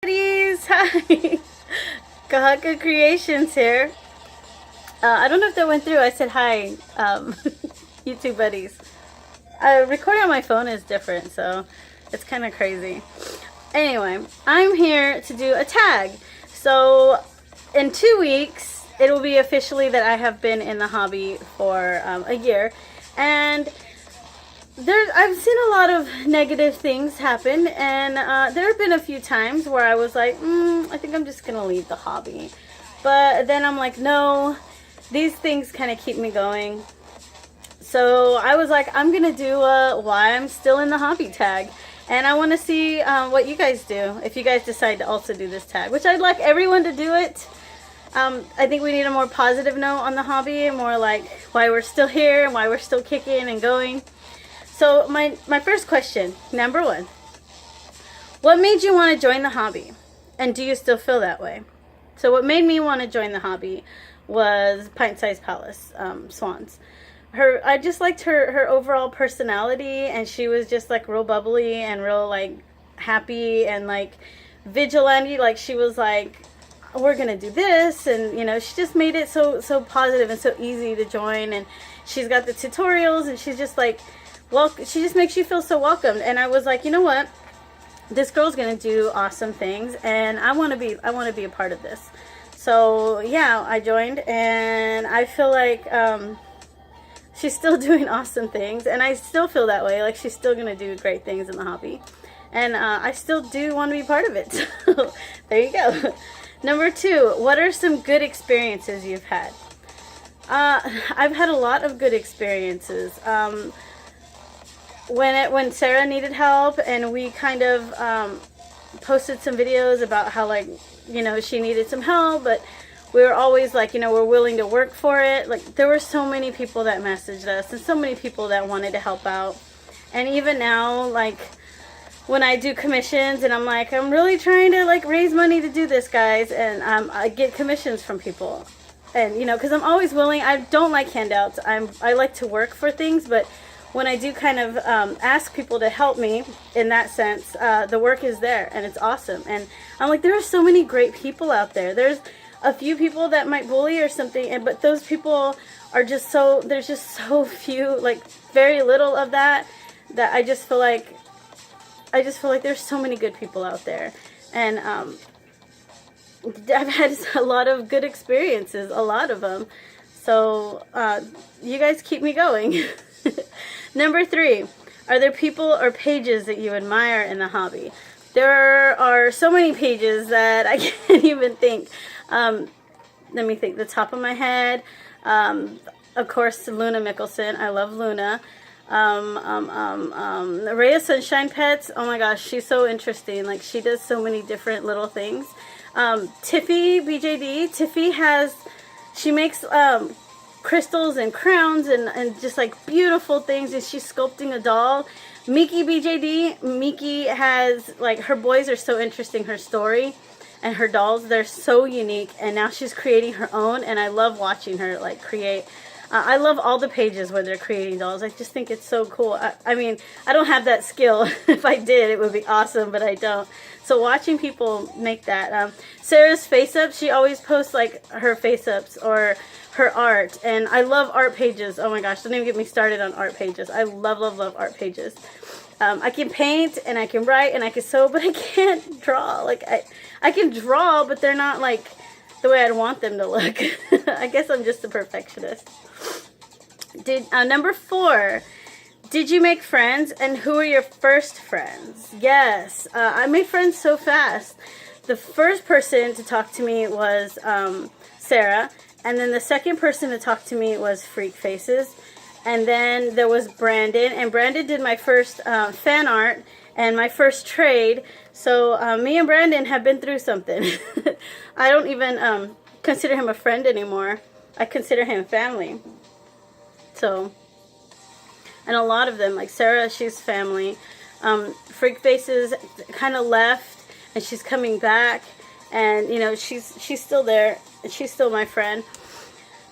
Buddies, hi. Kahaka Creations here. I don't know if that went through. I said hi, YouTube buddies. Recording on my phone is different, so it's kind of crazy. Anyway, I'm here to do a tag. So in 2 weeks, it will be officially that I have been in the hobby for a year. And I've seen a lot of negative things happen, and there have been a few times where I was like, I think I'm just gonna leave the hobby. But then I'm like, no, these things kind of keep me going. So I was like, I'm gonna do why I'm still in the hobby tag, and I want to see what you guys do if you guys decide to also do this tag, which I'd like everyone to do it. I think we need a more positive note on the hobby, more like why we're still here and why we're still kicking and going. So my first question, number one, what made you want to join the hobby? And do you still feel that way? So what made me want to join the hobby was Pint Size Palace, Swans. I just liked her overall personality, and she was just like real bubbly and real like happy and like vigilante. Like she was like, we're gonna do this, and you know, she just made it so positive and so easy to join. And she's got the tutorials, and she's just like, well, she just makes you feel so welcomed. And I was like, you know what, this girl's gonna do awesome things, and I want to be a part of this. So yeah, I joined, and I feel like she's still doing awesome things, and I still feel that way, like she's still gonna do great things in the hobby, and I still do want to be part of it. So there you go. Number two, what are some good experiences you've had? I've had a lot of good experiences. When Sarah needed help, and we kind of posted some videos about how, like, you know, she needed some help, but we were always like, you know, we're willing to work for it. Like, there were so many people that messaged us, and so many people that wanted to help out. And even now, like, when I do commissions, and I'm like, I'm really trying to like raise money to do this, guys, and I get commissions from people, and you know, because I'm always willing. I don't like handouts. I like to work for things, but when I do kind of ask people to help me in that sense, the work is there, and it's awesome. And I'm like, there are so many great people out there. There's a few people that might bully or something, but those people are just so, there's just so few, like very little of that I just feel like there's so many good people out there. And I've had a lot of good experiences, a lot of them. So you guys keep me going. Number three, are there people or pages that you admire in the hobby? There are so many pages that I can't even think. Let me think. The top of my head, of course, Luna Mickelson. I love Luna. Ray of Sunshine Pets. Oh my gosh, she's so interesting. Like, she does so many different little things. Tiffy BJD. She makes crystals and crowns and just like beautiful things, and she's sculpting a doll. Miki BJD. Miki has, like, her boys are so interesting, her story and her dolls, they're so unique, and now she's creating her own, and I love watching her like create. I love all the pages where they're creating dolls. I just think it's so cool. I mean, I don't have that skill. If I did, it would be awesome, but I don't. So watching people make that. Sarah's face-ups, she always posts like her face-ups or her art. And I love art pages. Oh my gosh, don't even get me started on art pages. I love, love, love art pages. I can paint, and I can write, and I can sew, but I can't draw. Like, I can draw, but they're not like the way I'd want them to look. I guess I'm just a perfectionist. Number four, did you make friends, and who are your first friends? Yes, I made friends so fast. The first person to talk to me was Sarah, and then the second person to talk to me was Freak Faces, and then there was Brandon, and Brandon did my first fan art and my first trade. So me and Brandon have been through something. I don't even consider him a friend anymore. I consider him family. So, and a lot of them, like Sarah, she's family. Freak Faces kind of left, and she's coming back, and you know, she's still there, and she's still my friend.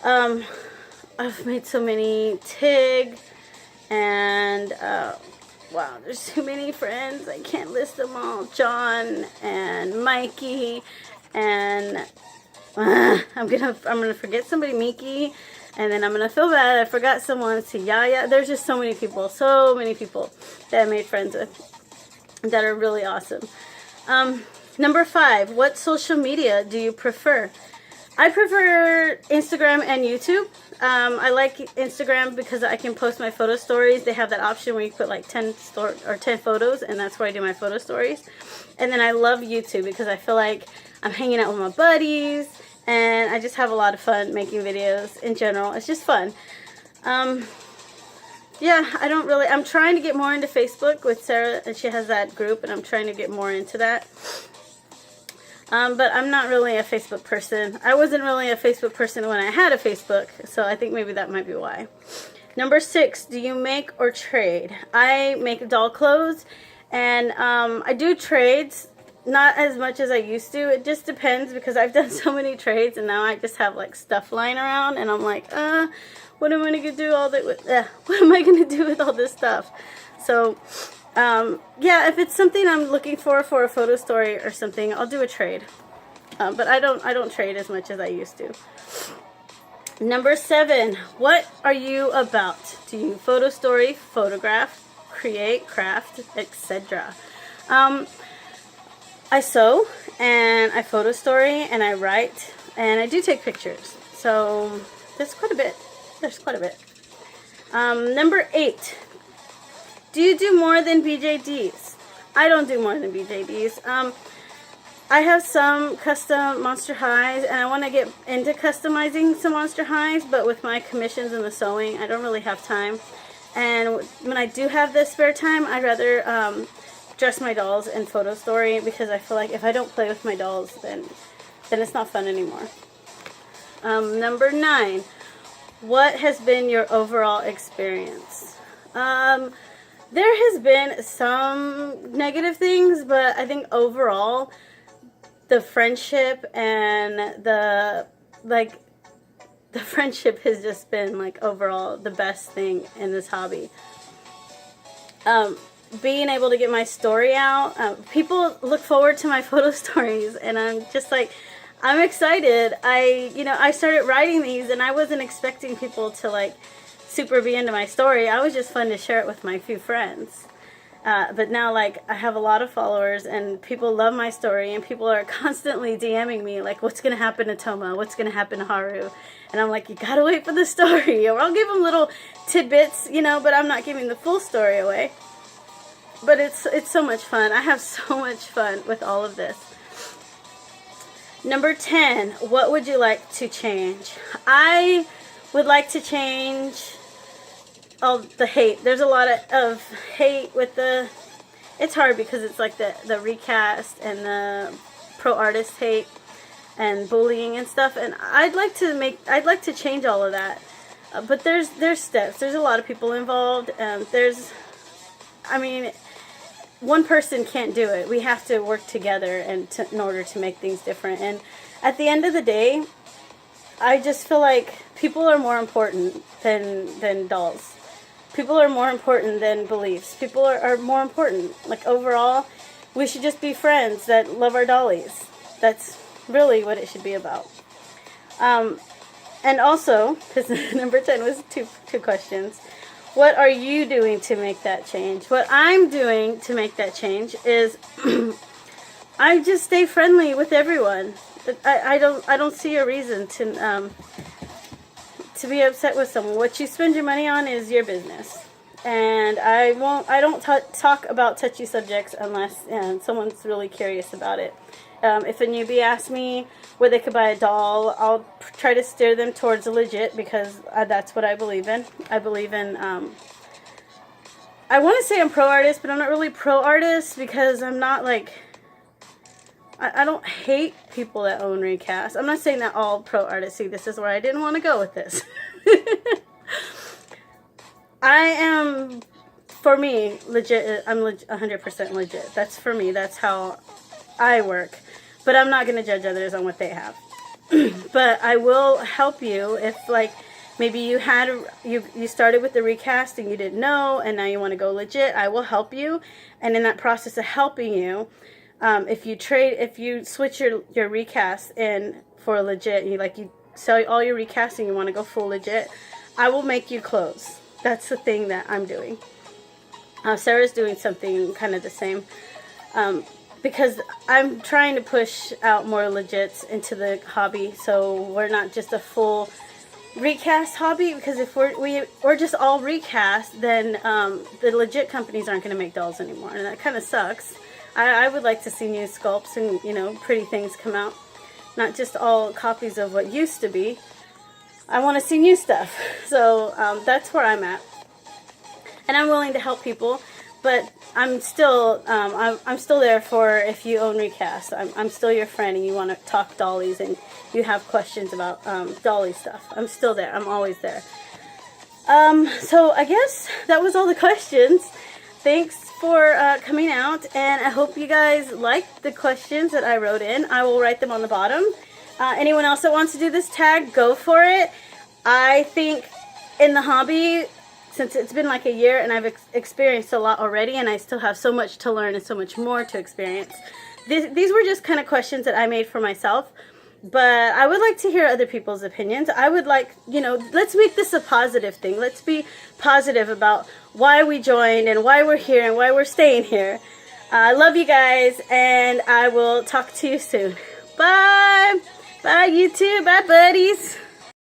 I've made so many. Tig, and wow, there's too many friends. I can't list them all. John and Mikey and I'm gonna forget somebody, Miki, and then I'm gonna feel bad I forgot someone. See, Yaya. There's just so many people that I made friends with that are really awesome. Number 5, what social media do you prefer? I prefer Instagram and YouTube. I like Instagram because I can post my photo stories. They have that option where you put like 10 photos, and that's where I do my photo stories. And then I love YouTube because I feel like I'm hanging out with my buddies, and I just have a lot of fun making videos in general. It's just fun. Yeah, I'm trying to get more into Facebook with Sarah, and she has that group, and I'm trying to get more into that. But I'm not really a Facebook person. I wasn't really a Facebook person when I had a Facebook, so I think maybe that might be why. Number 6, do you make or trade? I make doll clothes, and I do trades, not as much as I used to. It just depends because I've done so many trades, and now I just have like stuff lying around, and I'm like, what am I gonna do what am I gonna do with all this stuff? So yeah, if it's something I'm looking for a photo story or something, I'll do a trade. But I don't trade as much as I used to. Number 7, what are you about? Do you photo story, photograph, create, craft, etc.? I sew, and I photo story, and I write, and I do take pictures. So there's quite a bit. Number 8. Do you do more than BJDs? I don't do more than BJDs. I have some custom Monster Highs, and I want to get into customizing some Monster Highs, but with my commissions and the sewing, I don't really have time. And when I do have the spare time, I'd rather dress my dolls in photo story, because I feel like if I don't play with my dolls, then it's not fun anymore. Number 9. What has been your overall experience? There has been some negative things, but I think overall, the friendship and the friendship has just been like overall the best thing in this hobby. Being able to get my story out, people look forward to my photo stories, and I'm just like, I'm excited. I started writing these, and I wasn't expecting people to like super be into my story. I was just fun to share it with my few friends. But now, like, I have a lot of followers, and people love my story, and people are constantly DMing me, like, what's going to happen to Toma? What's going to happen to Haru? And I'm like, you gotta wait for the story, or I'll give them little tidbits, but I'm not giving the full story away. But it's so much fun. I have so much fun with all of this. Number 10, what would you like to change? I would like to change all the hate. There's a lot of hate with it's hard because it's like the recast and the pro artist hate and bullying and stuff, and I'd like to change all of that. But there's steps. There's a lot of people involved, and one person can't do it. We have to work together in order to make things different. And at the end of the day, I just feel like people are more important than dolls. People are more important than beliefs. People are more important. Like, overall, we should just be friends that love our dollies. That's really what it should be about. And also, because number 10 was two questions, what are you doing to make that change? What I'm doing to make that change is I just stay friendly with everyone. I don't see a reason to be upset with someone. What you spend your money on is your business, and I don't talk about touchy subjects unless someone's really curious about it. If a newbie asks me where they could buy a doll, I'll try to steer them towards legit, because that's what I believe in. I believe in I want to say I'm pro artist, but I'm not really pro artist, because I'm not like, I don't hate people that own recast. I'm not saying that all pro artists. See, this is where I didn't want to go with this. I am, for me, legit. I'm 100% legit. That's for me. That's how I work. But I'm not going to judge others on what they have. But I will help you if, like, Maybe you started with the recast and you didn't know, and now you want to go legit. I will help you, and in that process of helping you, if you switch your recast in for legit, and you sell all your recast and you want to go full legit, I will make you clothes. That's the thing that I'm doing. Sarah's doing something kind of the same, because I'm trying to push out more legits into the hobby, so we're not just a full recast hobby. Because if we're just all recast, then the legit companies aren't going to make dolls anymore, and that kind of sucks. I would like to see new sculpts and pretty things come out, not just all copies of what used to be. I want to see new stuff. So that's where I'm at, and I'm willing to help people, but I'm still there for if you own recast. I'm still your friend and you want to talk dollies and you have questions about dolly stuff. I'm still there. I'm always there. So I guess that was all the questions. Thanks for coming out, and I hope you guys liked the questions that I wrote in. I will write them on the bottom. Anyone else that wants to do this tag, go for it. I think in the hobby, since it's been like a year and I've experienced a lot already, and I still have so much to learn and so much more to experience, these were just kind of questions that I made for myself. But I would like to hear other people's opinions. I would like, let's make this a positive thing. Let's be positive about why we joined and why we're here and why we're staying here. I love you guys, and I will talk to you soon. Bye! Bye, YouTube. Bye, buddies.